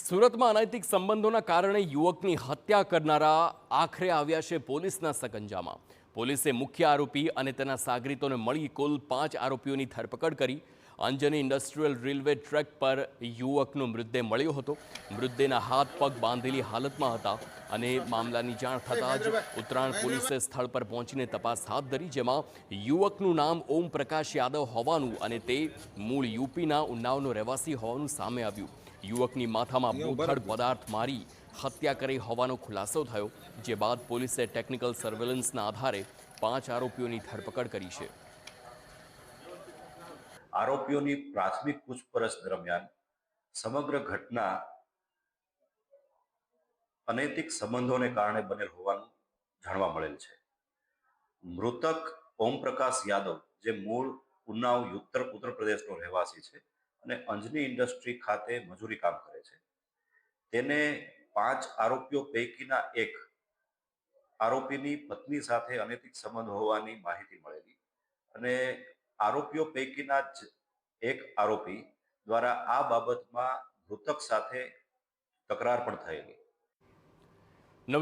સુરતમાં અનૈતિક સંબંધોના કારણે યુવકની હત્યા કરનારા આખરે આવ્યા છે પોલીસના સકંજામાં। પોલીસે મુખ્ય આરોપી અને તેના સાગરીતોને મળી કુલ 5 આરોપીઓની ધરપકડ કરી। અંજની ઇન્ડસ્ટ્રીયલ રેલવે ટ્રેક પર યુવકનો મૃતદેહ મળ્યો હતો। મૃતદેહના હાથ પગ બાંધેલી હાલતમાં હતા અને મામલાની જાણ થતાં જ ઉત્તરાયણ પોલીસે સ્થળ પર પહોંચીને તપાસ હાથ ધરી, જેમાં યુવકનું નામ ઓમ પ્રકાશ યાદવ હોવાનું અને તે મૂળ યુપીના ઉન્નાવનો રહેવાસી હોવાનું સામે આવ્યું। યુવકની માથામાં બોથડ પદાર્થ મારી હત્યા કરી હોવાનો ખુલાસો થયો, જે બાદ પોલીસે ટેકનિકલ સર્વેલન્સના આધારે 5 આરોપીઓની ધરપકડ કરી છે। આરોપીઓની પ્રાથમિક પૂછપરછ દરમિયાન સમગ્ર ઘટના અનૈતિક સંબંધોને કારણે બનેલ હોવાનું જાણવા મળેલ છે। મૃતક ઓમપ્રકાશ યાદવ, જે મૂળ ઉન્નાવ ઉત્તર પ્રદેશનો રહેવાસી છે અને અંજની ઇન્ડસ્ટ્રી ખાતે મજૂરી કામ કરે છે, તેને 5 આરોપીઓ પૈકીના એક આરોપીની પત્ની સાથે અનૈતિક સંબંધ હોવાની માહિતી મળેલી અને આરોપીઓ પૈકીના જ એક આરોપી દ્વારા આ બાબતમાં મૃતક સાથે તકરાર પણ થયેલી।